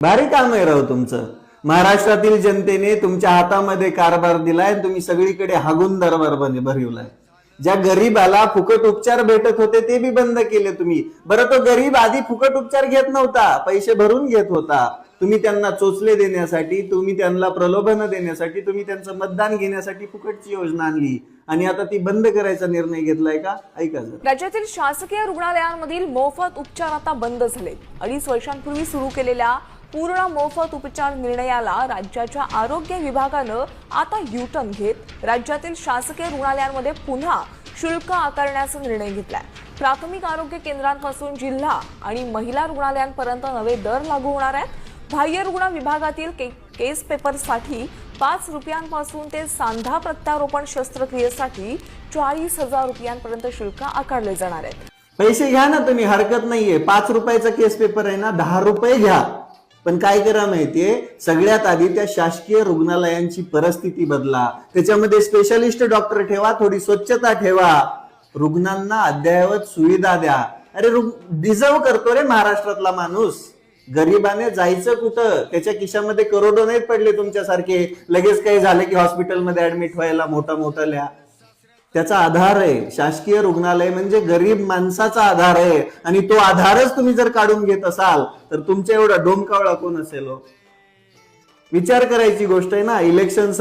भारी काम आहे राव तुमचं. महाराष्ट्रातील जनतेने तुमच्या हातामध्ये कारभार दिलाय, तुम्ही सगळीकडे हागून दरबार भरवलाय. ज्या गरीबाला फुकट उपचार भेटत होते ते बी बंद केले तुम्ही. बरं, तो गरीब आधी फुकट उपचार घेत नव्हता, पैसे भरून घेत होता. तुम्ही त्यांना चोचले देण्यासाठी, तुम्ही त्यांना प्रलोभन देण्यासाठी, तुम्ही त्यांचं मतदान घेण्यासाठी फुकटची योजना आणली आणि आता ती बंद करायचा निर्णय घेतलाय का? ऐका जरा. राज्यातील शासकीय रुग्णालयांमधील मोफत उपचार आता बंद झाले. 2.5 वर्षांपूर्वी सुरू केलेल्या पूर्ण मोफत उपचार निर्णयाला राज्याच्या आरोग्य विभागानं आता युटर्न घेत राज्यातील शासकीय रुग्णालयांमध्ये पुन्हा शुल्क आकारण्याचा निर्णय घेतलाय. प्राथमिक आरोग्य केंद्रांपासून जिल्हा आणि महिला रुग्णालयांपर्यंत नवे दर लागू होणार आहेत. बाह्य रुग्ण विभागातील केस पेपरसाठी 5 रुपयांपासून ते सांधा प्रत्यारोपण शस्त्रक्रियेसाठी 40,000 रुपयांपर्यंत शुल्क आकारले जाणार आहेत. पैसे घ्या ना तुम्ही, हरकत नाहीये. 5 रुपयाचा केस पेपर आहे ना, 10 रुपये घ्या. पण काय करा माहितीये, सगळ्यात आधी त्या शासकीय रुग्णालयांची परिस्थिती बदला. त्याच्यामध्ये स्पेशालिस्ट डॉक्टर ठेवा, थोडी स्वच्छता ठेवा, रुग्णांना अद्ययावत सुविधा द्या. अरे डिझर्व करतो रे महाराष्ट्रातला माणूस. गरीबाने जायचं कुठं? त्याच्या खिशामध्ये करोडो नाहीत पडले तुमच्यासारखे. लगेच काही झालं की हॉस्पिटलमध्ये ऍडमिट व्हायला मोठा लिहा. त्याचा आधार आहे शासकीय रुग्णालय, म्हणजे गरीब माणसाचा आधार आहे. आणि तो आधारच तुम्ही जर काढून घेत असाल तर तुमच्या एवढा डोमकावळा कोण असेल? विचार करायची गोष्ट आहे ना. इलेक्शन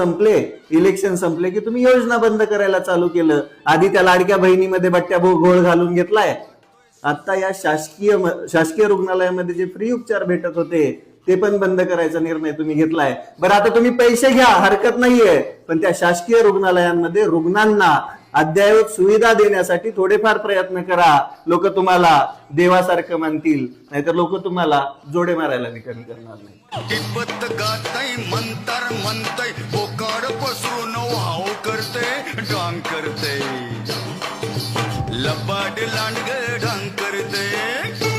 संपले की तुम्ही योजना बंद करायला चालू केलं. आधी त्या लाडक्या बहिणीमध्ये बट्ट्या घोळ घालून घेतलाय. आता या शासकीय रुग्णालयामध्ये जे फ्री उपचार भेटत होते ते पण बंद करायचा निर्णय तुम्ही घेतलाय. बरं, आता तुम्ही पैसे घ्या, हरकत नाहीये, पण त्या शासकीय रुग्णालयांमध्ये रुग्णांना अद्ययावत सुविधा देण्यासाठी थोडेफार प्रयत्न करा. लोक तुम्हाला देवासारखं मानतील, नाहीतर लोक तुम्हाला जोडे मारायला कमी करणार नाही. तिब्बत गाताय मंतर म्हणतय, बोकाड पसरून हाव करते, डांग करते, लबाड लांडग डांग करते.